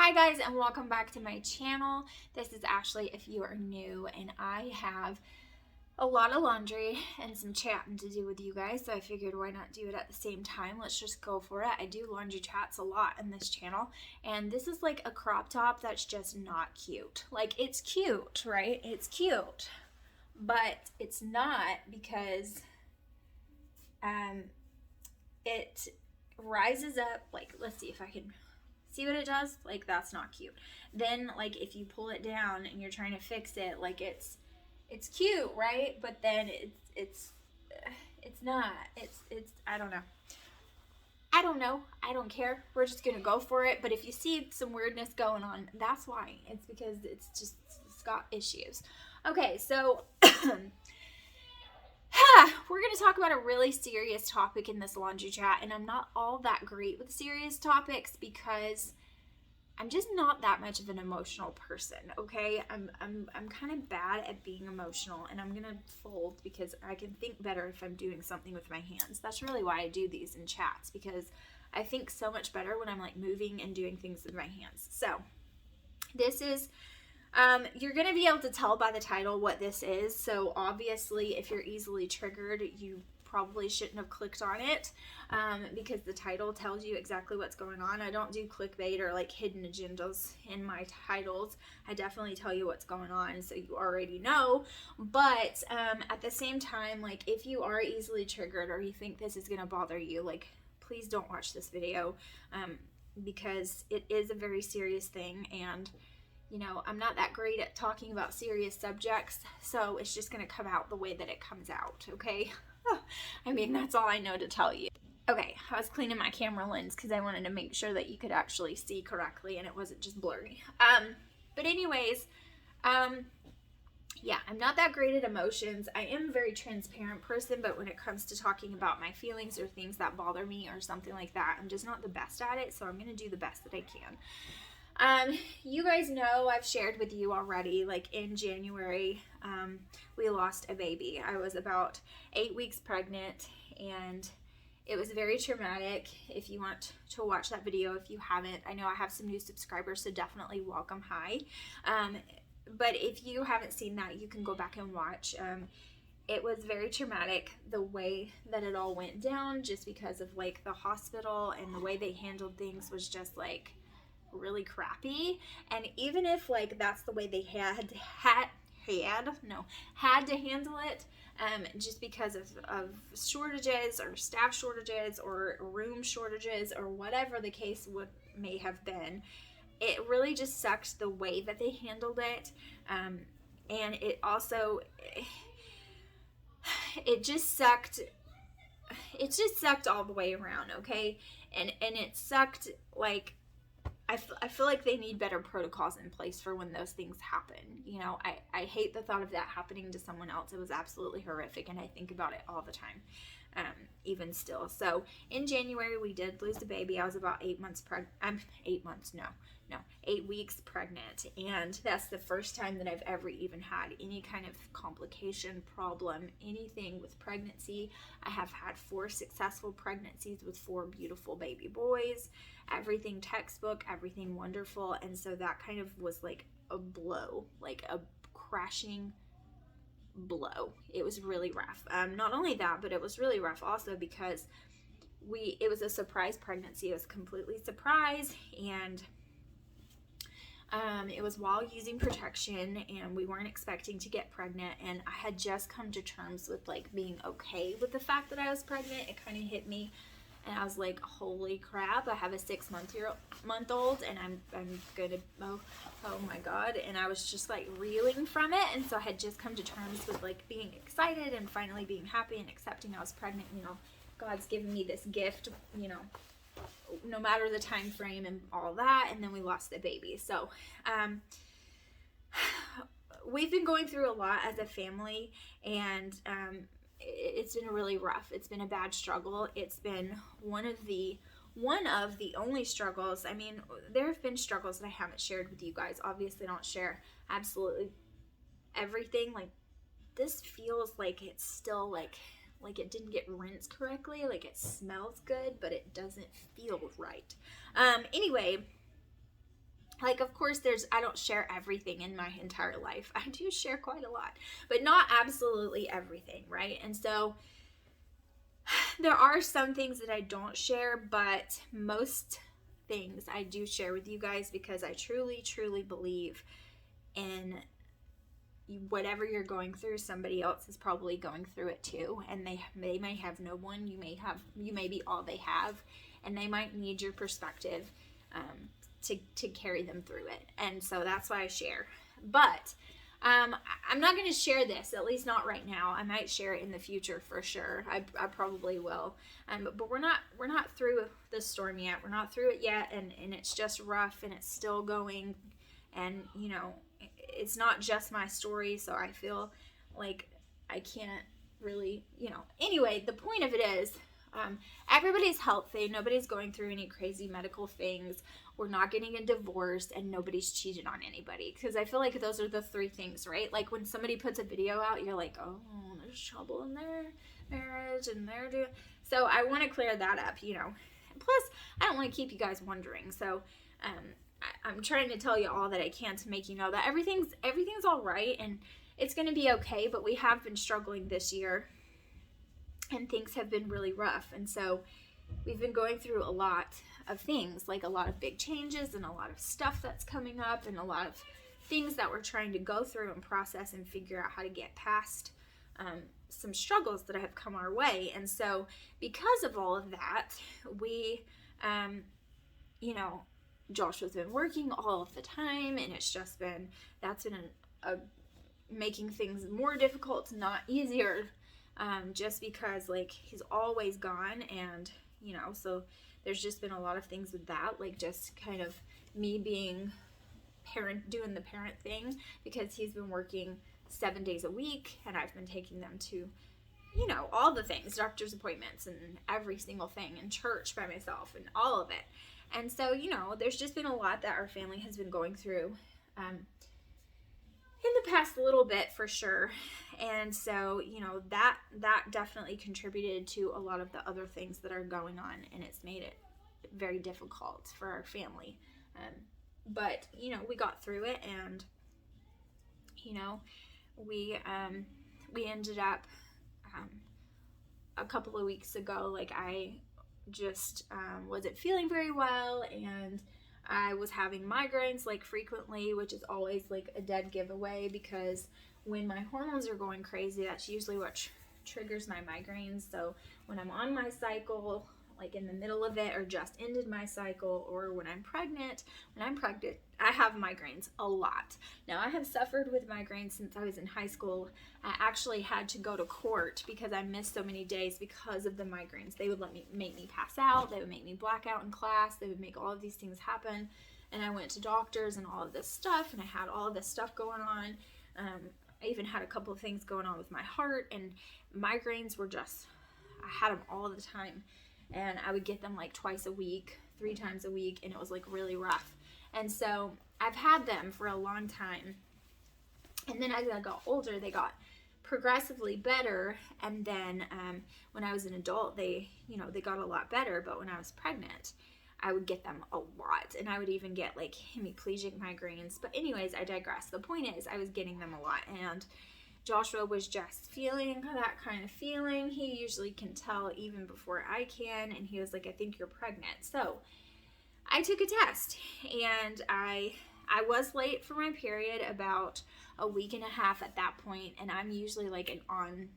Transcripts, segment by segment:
Hi guys, and welcome back to my channel. This is Ashley if you are new, and I have a lot of laundry and some chatting to do with you guys, so I figured why not do it at the same time. Let's just go for it. I do laundry chats a lot in this channel, and this is like a crop top that's just not cute. Like, it's cute, right? It's cute, but it's not because it rises up. Like, let's see if I can see what it does. Like, that's not cute. Then, like, if you pull it down and you're trying to fix it, like, it's cute, right? But then it's not. It's I don't know. I don't care. We're just gonna go for it. But if you see some weirdness going on, that's why. It's because it's got issues. Okay, so we're going to talk about a really serious topic in this laundry chat, and I'm not all that great with serious topics because I'm just not that much of an emotional person, okay? I'm kind of bad at being emotional, and I'm going to fold because I can think better if I'm doing something with my hands. That's really why I do these in chats, because I think so much better when I'm like moving and doing things with my hands. So this is you're going to be able to tell by the title what this is. So obviously, if you're easily triggered, you probably shouldn't have clicked on it because the title tells you exactly what's going on. I don't do clickbait or like hidden agendas in my titles. I definitely tell you what's going on, so you already know. But at the same time, like, if you are easily triggered or you think this is going to bother you, like, please don't watch this video because it is a very serious thing, and you know, I'm not that great at talking about serious subjects, so it's just going to come out the way that it comes out, okay? I mean, that's all I know to tell you. Okay, I was cleaning my camera lens because I wanted to make sure that you could actually see correctly and it wasn't just blurry. But anyways, yeah, I'm not that great at emotions. I am a very transparent person, but when it comes to talking about my feelings or things that bother me or something like that, I'm just not the best at it, so I'm going to do the best that I can. You guys know I've shared with you already, like in January, we lost a baby. I was about 8 weeks pregnant, and it was very traumatic. If you want to watch that video, if you haven't, I know I have some new subscribers, so definitely welcome. Hi. But if you haven't seen that, you can go back and watch. It was very traumatic the way that it all went down, just because of like the hospital and the way they handled things was just like really crappy. And even if like that's the way they had to handle it, just because of shortages or staff shortages or room shortages or whatever the case may have been, it really just sucked the way that they handled it. And it also it just sucked all the way around, okay? And it sucked. Like, I feel like they need better protocols in place for when those things happen. You know, I hate the thought of that happening to someone else. It was absolutely horrific, and I think about it all the time, even still. So in January, we did lose a baby. I was about 8 months pregnant. 8 months, no, 8 weeks pregnant. And that's the first time that I've ever even had any kind of complication, problem, anything with pregnancy. I have had 4 successful pregnancies with 4 beautiful baby boys. Everything textbook, everything wonderful. And so that kind of was like a blow, like a crashing blow. It was really rough. Not only that, but it was really rough also because it was a surprise pregnancy. It was completely surprise, and it was while using protection, and we weren't expecting to get pregnant. And I had just come to terms with like being okay with the fact that I was pregnant. It kind of hit me, and I was like, holy crap, I have a 6-month-old, and I'm gonna, oh my God. And I was just like reeling from it. And so I had just come to terms with like being excited and finally being happy and accepting I was pregnant. You know, God's given me this gift, you know, no matter the time frame and all that. And then we lost the baby. So we've been going through a lot as a family, and it's been really rough. It's been a bad struggle. It's been one of the only struggles. I mean, there have been struggles that I haven't shared with you guys. Obviously, I don't share absolutely everything. Like, this feels like it's still like it didn't get rinsed correctly. Like, it smells good, but it doesn't feel right. Anyway, Like, of course, I don't share everything in my entire life. I do share quite a lot, but not absolutely everything, right? And so there are some things that I don't share, but most things I do share with you guys, because I truly, truly believe in whatever you're going through, somebody else is probably going through it too, and they may have no one, you may be all they have, and they might need your perspective to carry them through it. And so that's why I share. But I'm not going to share this, at least not right now. I might share it in the future for sure. I probably will. But we're not through the storm yet. We're not through it yet, and it's just rough, and it's still going. And you know, it's not just my story, so I feel like I can't really, you know. Anyway, the point of it is, everybody's healthy. Nobody's going through any crazy medical things. We're not getting a divorce, and nobody's cheated on anybody. Because I feel like those are the three things, right? Like when somebody puts a video out, you're like, oh, there's trouble in their marriage, and they're doing. So I want to clear that up, you know. And plus, I don't want to keep you guys wondering. So I'm trying to tell you all that I can to make you know that everything's all right, and it's going to be okay. But we have been struggling this year, and things have been really rough. And so we've been going through a lot of things, like a lot of big changes and a lot of stuff that's coming up, and a lot of things that we're trying to go through and process and figure out how to get past some struggles that have come our way. And so because of all of that, we, you know, Joshua's been working all of the time, and that's been making things more difficult, not easier, just because like he's always gone. And you know, so there's just been a lot of things with that, like just kind of me being doing the parent thing, because he's been working 7 days a week, and I've been taking them to, you know, all the things, doctor's appointments and every single thing, and church by myself and all of it. And so, you know, there's just been a lot that our family has been going through in the past little bit, for sure. And so, you know, that definitely contributed to a lot of the other things that are going on, and it's made it very difficult for our family. But, you know, we got through it, and, you know, we ended up a couple of weeks ago, like I just wasn't feeling very well, and I was having migraines like frequently, which is always like a dead giveaway, because when my hormones are going crazy, that's usually what triggers my migraines. So when I'm on my cycle, like in the middle of it, or just ended my cycle, or when I'm pregnant, I have migraines a lot. Now, I have suffered with migraines since I was in high school. I actually had to go to court because I missed so many days because of the migraines. They would make me pass out. They would make me black out in class. They would make all of these things happen. And I went to doctors and all of this stuff, and I had all of this stuff going on. I even had a couple of things going on with my heart, and migraines were just, I had them all the time. And I would get them like twice a week, 3 times a week, and it was like really rough. And so I've had them for a long time. And then as I got older, they got progressively better. And then when I was an adult, they got a lot better. But when I was pregnant, I would get them a lot. And I would even get like hemiplegic migraines. But anyways, I digress. The point is, I was getting them a lot. And Joshua was just feeling that kind of feeling. He usually can tell even before I can. And he was like, I think you're pregnant. So I took a test, and I was late for my period about a week and a half at that point. And I'm usually like an on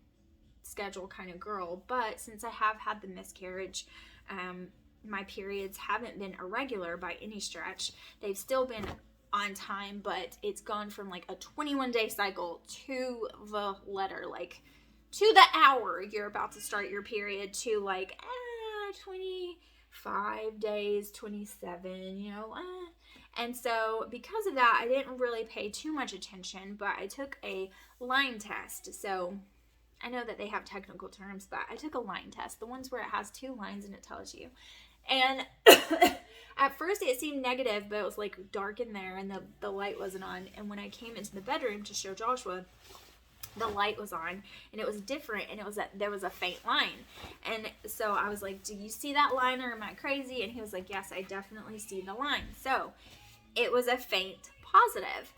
schedule kind of girl. But since I have had the miscarriage, my periods haven't been irregular by any stretch. They've still been on time, but it's gone from like a 21-day cycle to the letter, like to the hour you're about to start your period, to like 25 days, 27, you know. And so because of that, I didn't really pay too much attention, but I took a line test. So I know that they have technical terms, but I took a line test, the ones where it has 2 lines and it tells you. And at first it seemed negative, but it was like dark in there, and the light wasn't on. And when I came into the bedroom to show Joshua, the light was on, and it was different, and there was a faint line. And so I was like, do you see that line, or am I crazy? And he was like, yes, I definitely see the line. So it was a faint positive.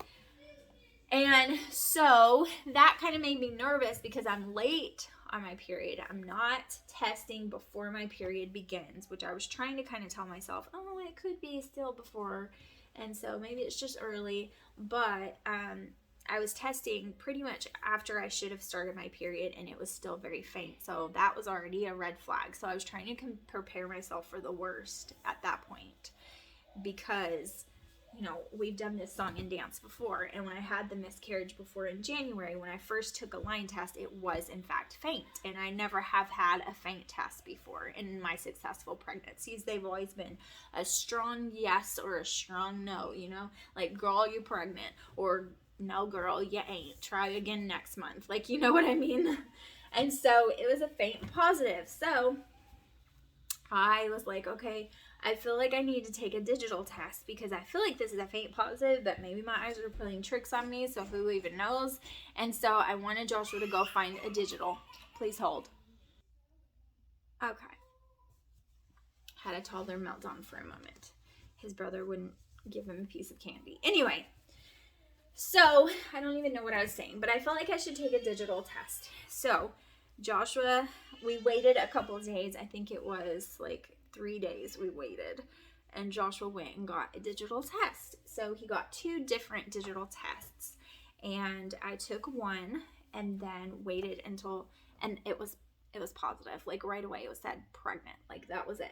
And so that kind of made me nervous because I'm late on my period. I'm not testing before my period begins, which I was trying to kind of tell myself, oh, it could be still before. And so maybe it's just early. But I was testing pretty much after I should have started my period, and it was still very faint. So that was already a red flag. So I was trying to prepare myself for the worst at that point, because we've done this song and dance before, and when I had the miscarriage before in January, when I first took a line test, it was in fact faint, and I never have had a faint test before in my successful pregnancies. They've always been a strong yes or a strong no, like, girl, you pregnant, or no, girl, you ain't, try again next month, like, you know what I mean? And so it was a faint positive. So I was like, okay, I feel like I need to take a digital test because I feel like this is a faint positive, but maybe my eyes are playing tricks on me, so who even knows? And so I wanted Joshua to go find a digital. Please hold. Okay. Had a toddler meltdown for a moment. His brother wouldn't give him a piece of candy. Anyway, so I don't even know what I was saying, but I felt like I should take a digital test. So Joshua, we waited a couple of days. I think it was like 3 days we waited, and Joshua went and got a digital test. So he got 2 different digital tests, and I took one and then waited until, and it was positive, like right away. It was said pregnant, like that was it.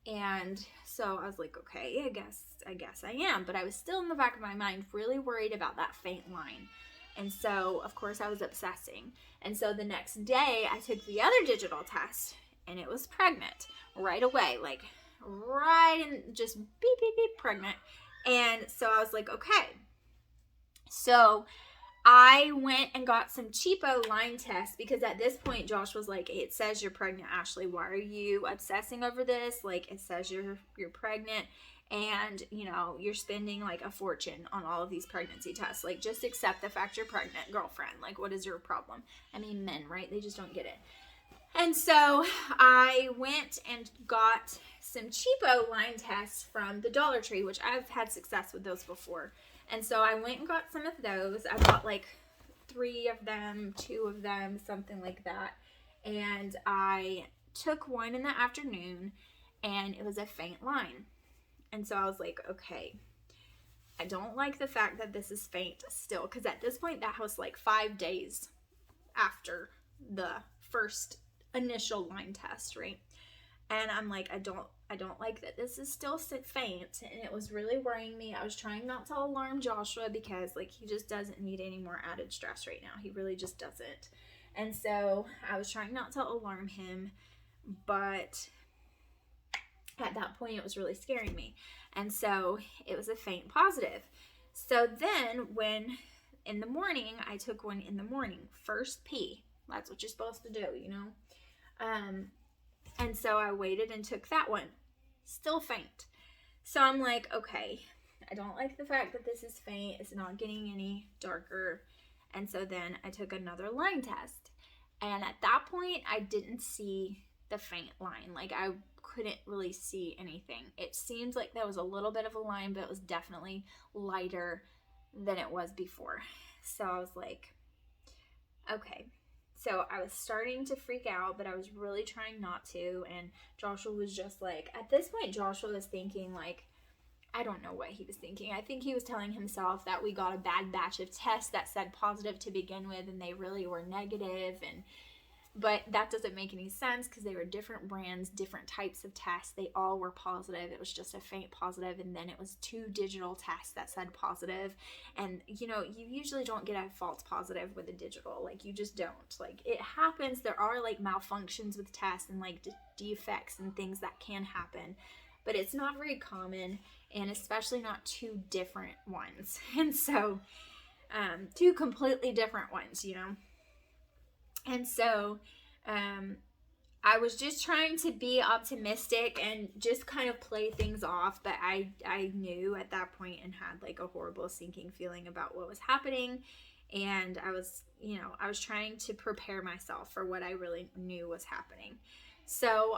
And so I was like, okay, I guess I am, but I was still in the back of my mind really worried about that faint line. And so of course I was obsessing. And so the next day I took the other digital test, and it was pregnant right away, like right in, just beep, beep, beep, pregnant. And so I was like, okay. So I went and got some cheapo line tests because at this point Josh was like, it says you're pregnant, Ashley. Why are you obsessing over this? Like, it says you're pregnant, and you're spending like a fortune on all of these pregnancy tests. Like, just accept the fact you're pregnant, girlfriend. Like, what is your problem? I mean, men, right? They just don't get it. And so I went and got some cheapo line tests from the Dollar Tree, which I've had success with those before. And so I went and got some of those. I bought like 3 of them, 2 of them, something like that. And I took one in the afternoon, and it was a faint line. And so I was like, okay, I don't like the fact that this is faint still, because at this point that was like 5 days after the first initial line test, right? And I'm like, I don't like that this is still faint, and it was really worrying me. I was trying not to alarm Joshua because like he just doesn't need any more added stress right now. He really just doesn't. And so I was trying not to alarm him, but at that point it was really scaring me. And so it was a faint positive. So then when in the morning, I took one in the morning, first pee. That's what you're supposed to do, and so I waited and took that one. Still faint. So I'm like, okay, I don't like the fact that this is faint. It's not getting any darker. And so then I took another line test. And at that point, I didn't see the faint line. Like, I couldn't really see anything. It seemed like there was a little bit of a line, but it was definitely lighter than it was before. So I was like, okay. So I was starting to freak out, but I was really trying not to. And Joshua was just like, at this point, Joshua was thinking like, I don't know what he was thinking. I think he was telling himself that we got a bad batch of tests that said positive to begin with, and they really were negative. But that doesn't make any sense because they were different brands, different types of tests. They all were positive. It was just a faint positive, and then it was 2 digital tests that said positive. And, you usually don't get a false positive with a digital. Like, you just don't. Like, it happens. There are, like, malfunctions with tests and, like, defects and things that can happen. But it's not very common, and especially not 2 different ones. And so, 2 completely different ones, And so I was just trying to be optimistic and just kind of play things off. But I knew at that point and had like a horrible sinking feeling about what was happening. And I was trying to prepare myself for what I really knew was happening. So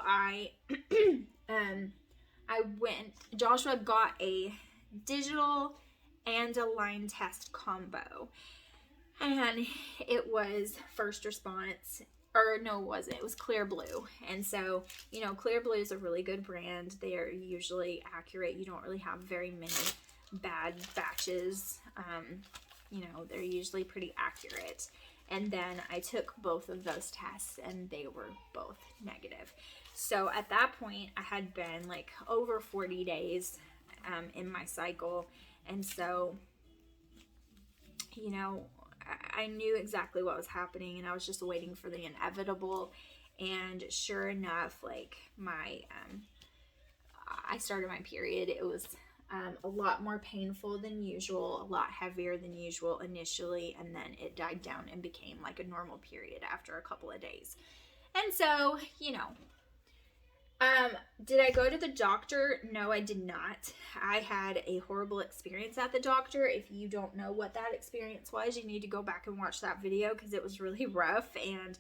Joshua got a digital and a line test combo. And it was First Response, or no, it wasn't. It was Clear Blue. And so, you know, Clear Blue is a really good brand. They are usually accurate. You don't really have very many bad batches. You know, they're usually pretty accurate. And then I took both of those tests and they were both negative. So at that point, I had been like over 40 days in my cycle. And so, you know, I knew exactly what was happening, and I was just waiting for the inevitable. And sure enough, like I started my period. It was a lot more painful than usual, a lot heavier than usual initially, and then it died down and became like a normal period after a couple of days. And so, you know, did I go to the doctor? No, I did not. I had a horrible experience at the doctor. If you don't know what that experience was, you need to go back and watch that video because it was really rough, and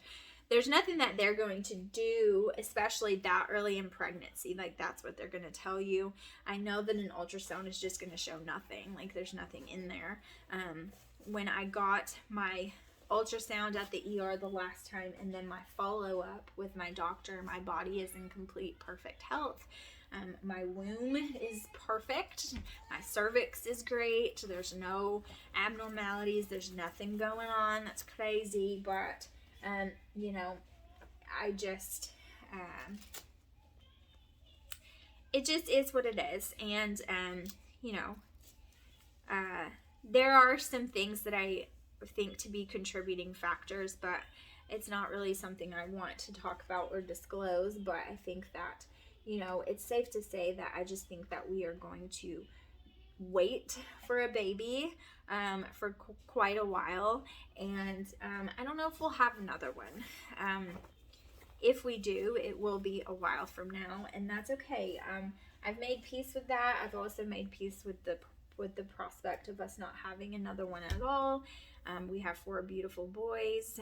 there's nothing that they're going to do, especially that early in pregnancy. Like, that's what they're going to tell you. I know that an ultrasound is just going to show nothing. Like, there's nothing in there. When I got my ultrasound at the ER the last time, and then my follow-up with my doctor, my body is in complete perfect health. My womb is perfect. My cervix is great. There's no abnormalities. There's nothing going on that's crazy. But, you know, I just, it just is what it is. And, you know, there are some things that I think to be contributing factors, but it's not really something I want to talk about or disclose. But I think that, you know, it's safe to say that I just think that we are going to wait for a baby for quite a while, and I don't know if we'll have another one. If we do, it will be a while from now, and that's okay. I've made peace with that. I've also made peace with the prospect of us not having another one at all. We have 4 beautiful boys.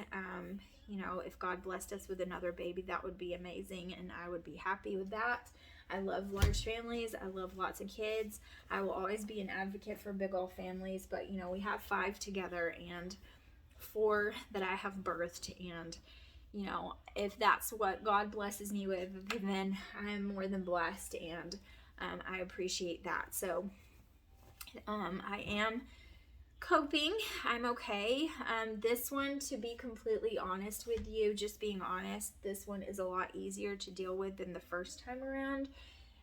You know, if God blessed us with another baby, that would be amazing, and I would be happy with that. I love large families. I love lots of kids. I will always be an advocate for big old families, but, you know, we have 5 together and 4 that I have birthed, and, you know, if that's what God blesses me with, then I'm more than blessed, and I appreciate that. So I am coping. I'm okay. This one, to be completely honest with you, just being honest, this one is a lot easier to deal with than the first time around.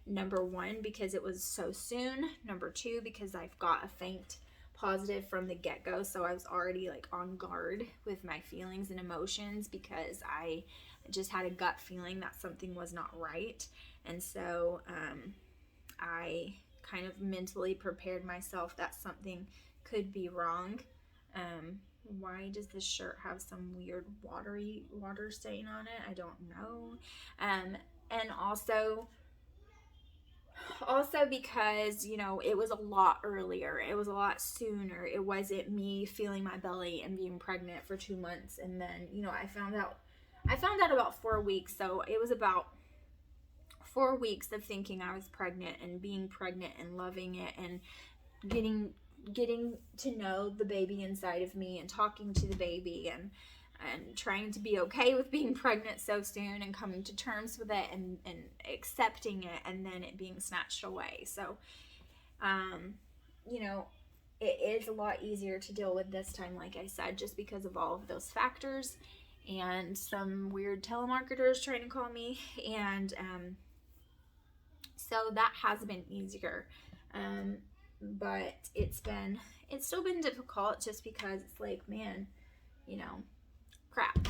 Number 1, because it was so soon. Number 2, because I've got a faint positive from the get-go, so I was already like on guard with my feelings and emotions because I just had a gut feeling that something was not right. And so I kind of mentally prepared myself that something could be wrong. Why does this shirt have some weird water stain on it? I don't know. And also because, you know, it was a lot earlier. It was a lot sooner. It wasn't me feeling my belly and being pregnant for 2 months, and then, you know, I found out about 4 weeks. So it was about 4 weeks of thinking I was pregnant and being pregnant and loving it and getting to know the baby inside of me and talking to the baby and trying to be okay with being pregnant so soon and coming to terms with it and accepting it, and then it being snatched away. So, you know, it is a lot easier to deal with this time, like I said, just because of all of those factors and some weird telemarketers trying to call me. And so that has been easier. But it's still been difficult just because it's like, man, you know, crap,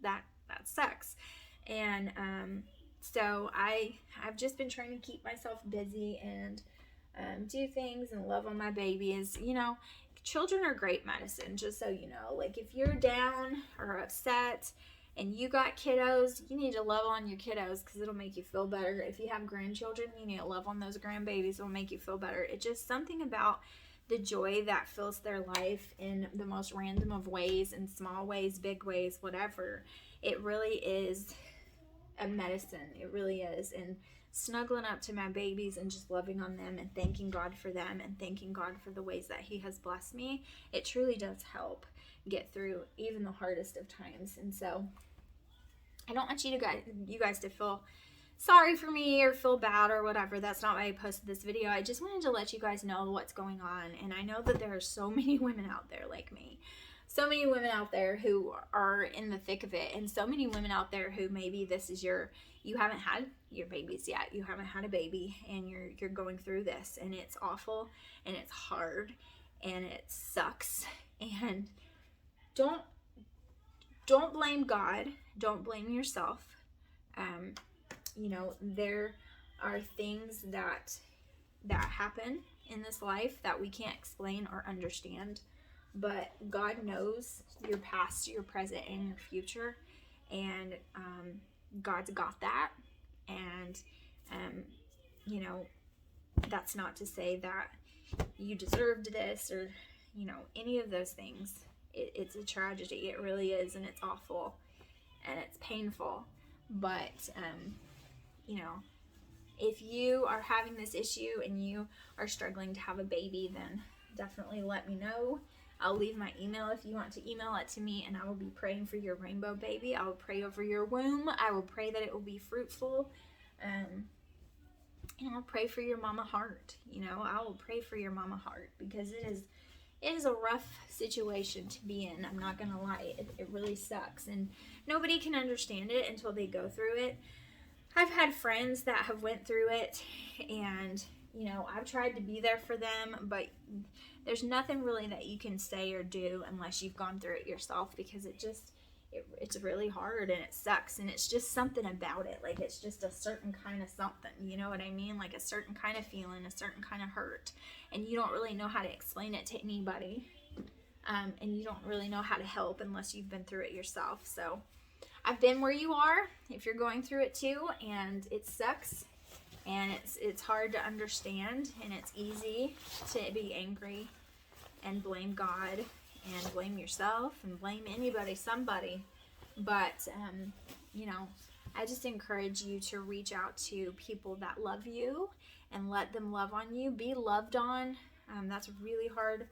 that sucks. And so I've just been trying to keep myself busy and do things and love on my babies. You know, children are great medicine, just so you know. Like, if you're down or upset and you got kiddos, you need to love on your kiddos because it'll make you feel better. If you have grandchildren, you need to love on those grandbabies. It'll make you feel better. It's just something about the joy that fills their life in the most random of ways, in small ways, big ways, whatever. It really is a medicine. It really is. And snuggling up to my babies and just loving on them and thanking God for them and thanking God for the ways that he has blessed me, it truly does help get through even the hardest of times. And so I don't want you guys to feel sorry for me or feel bad or whatever. That's not why I posted this video. I just wanted to let you guys know what's going on. And I know that there are so many women out there like me. So many women out there who are in the thick of it. And so many women out there who maybe this is you haven't had your babies yet. You haven't had a baby and you're going through this. And it's awful and it's hard and it sucks. And don't blame God. Don't blame yourself. There are things that happen in this life that we can't explain or understand, but God knows your past, your present, and your future, and God's got that. And that's not to say that you deserved this or any of those things. It's a tragedy. It really is, and it's awful and it's painful. But if you are having this issue and you are struggling to have a baby, then definitely let me know. I'll leave my email if you want to email it to me, and I will be praying for your rainbow baby. I will pray over your womb. I will pray that it will be fruitful. And I'll pray for your mama heart. I will pray for your mama heart, because it is a rough situation to be in. I'm not gonna lie, it really sucks, and nobody can understand it until they go through it. I've had friends that have went through it, and I've tried to be there for them, but there's nothing really that you can say or do unless you've gone through it yourself, because it's really hard and it sucks, and it's just something about it. Like, it's just a certain kind of something, you know what I mean? Like a certain kind of feeling, a certain kind of hurt, and you don't really know how to explain it to anybody, and you don't really know how to help unless you've been through it yourself. So I've been where you are if you're going through it too, and it sucks, and it's hard to understand, and it's easy to be angry and blame God and blame yourself and blame anybody, somebody. But I just encourage you to reach out to people that love you and let them love on you. Be loved on. That's really hard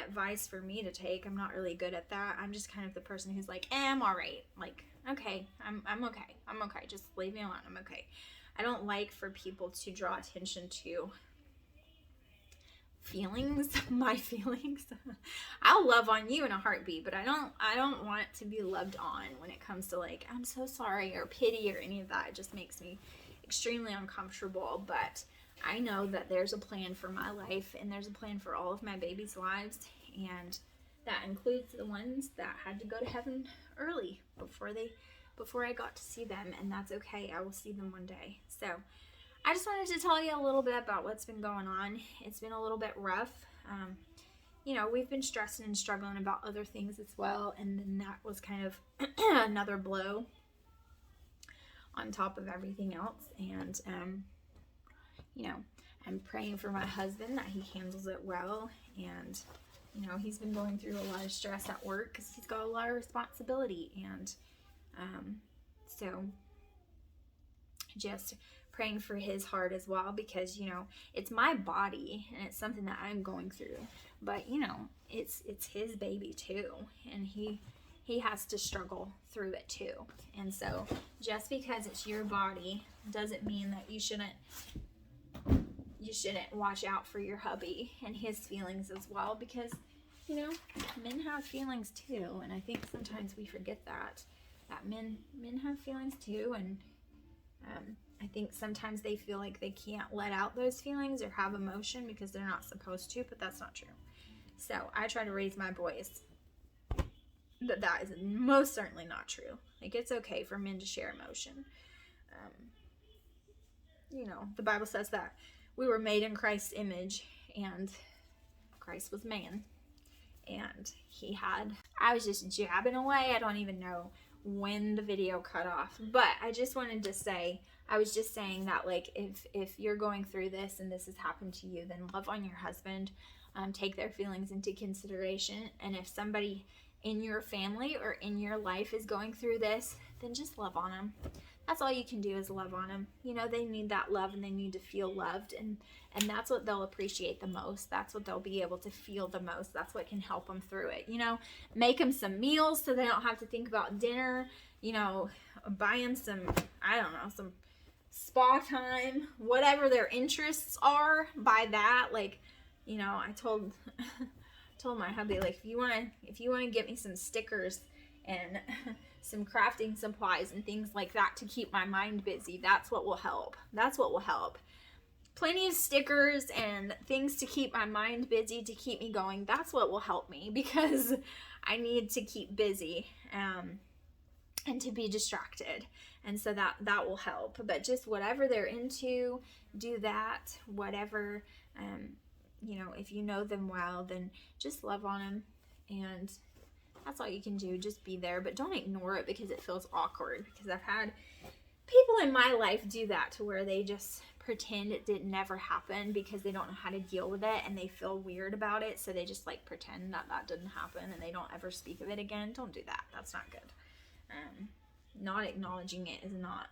advice for me to take. I'm not really good at that. I'm just kind of the person who's like, I'm all right. Like, okay, I'm okay. I'm okay. Just leave me alone. I'm okay. I don't like for people to draw attention to feelings, my feelings. I'll love on you in a heartbeat, but I don't want to be loved on when it comes to like, I'm so sorry or pity or any of that. It just makes me extremely uncomfortable. But I know that there's a plan for my life, and there's a plan for all of my babies' lives, and that includes the ones that had to go to heaven early before I got to see them, and that's okay. I will see them one day. So I just wanted to tell you a little bit about what's been going on. It's been a little bit rough. We've been stressing and struggling about other things as well, and then that was kind of another blow on top of everything else. And I'm praying for my husband that he handles it well, and he's been going through a lot of stress at work because he's got a lot of responsibility, and so just praying for his heart as well, because it's my body and it's something that I'm going through, but it's his baby too, and he has to struggle through it too. And so just because it's your body doesn't mean that you shouldn't watch out for your hubby and his feelings as well, because men have feelings too, and I think sometimes we forget that men have feelings too, and I think sometimes they feel like they can't let out those feelings or have emotion because they're not supposed to, but that's not true. So I try to raise my boys that is most certainly not true. Like, it's okay for men to share emotion. The Bible says that we were made in Christ's image, and Christ was man, and I was just jabbing away. I don't even know when the video cut off, but I just wanted to say, I was just saying that, like, if you're going through this and this has happened to you, then love on your husband, take their feelings into consideration, and if somebody in your family or in your life is going through this, then just love on them. that's all you can do is love on them. You know, they need that love and they need to feel loved, and that's what they'll appreciate the most. That's what they'll be able to feel the most. That's what can help them through it. You know, make them some meals so they don't have to think about dinner. You know, buy them some, I don't know, some spa time, whatever their interests are. Buy that. Like, you know, I told my hubby, like, if you want to get me some stickers and some crafting supplies and things like that to keep my mind busy, that's what will help. That's what will help. Plenty of stickers and things to keep my mind busy, to keep me going. That's what will help me, because I need to keep busy and to be distracted. And so that will help. But just whatever they're into, do that. Whatever, you know, if you know them well, then just love on them. And that's all you can do. Just be there, but don't ignore it because it feels awkward. Because I've had people in my life do that, to where they just pretend it did never happen because they don't know how to deal with it and they feel weird about it. So they just like pretend that didn't happen and they don't ever speak of it again. Don't do that. That's not good. Not acknowledging it is not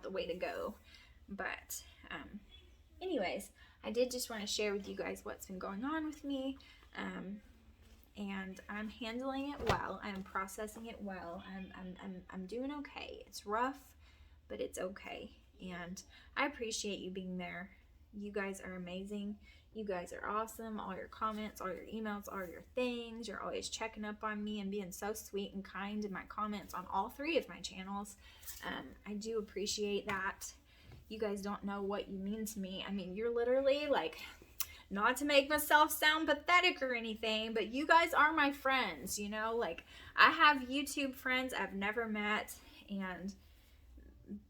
the way to go. But anyways, I did just want to share with you guys what's been going on with me. And I'm handling it well. I'm processing it well. I'm doing okay. It's rough, but it's okay. And I appreciate you being there. You guys are amazing. You guys are awesome. All your comments, all your emails, all your things. You're always checking up on me and being so sweet and kind in my comments on all 3 of my channels. I do appreciate that. You guys don't know what you mean to me. I mean, you're literally like, not to make myself sound pathetic or anything, but you guys are my friends, you know? Like, I have YouTube friends I've never met, and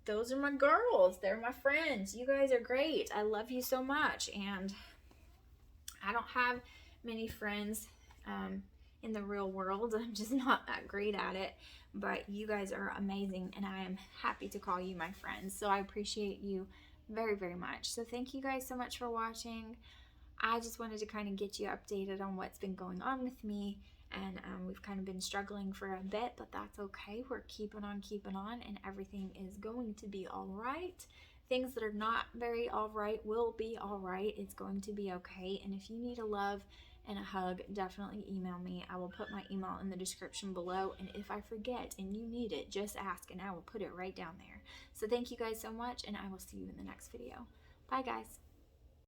those are my girls. They're my friends. You guys are great. I love you so much. And I don't have many friends in the real world. I'm just not that great at it. But you guys are amazing, and I am happy to call you my friends. So I appreciate you very, very much. So thank you guys so much for watching. I just wanted to kind of get you updated on what's been going on with me. And we've kind of been struggling for a bit, but that's okay. We're keeping on, and everything is going to be all right. Things that are not very all right will be all right. It's going to be okay. And if you need a love and a hug, definitely email me. I will put my email in the description below. And if I forget and you need it, just ask and I will put it right down there. So thank you guys so much, and I will see you in the next video. Bye, guys.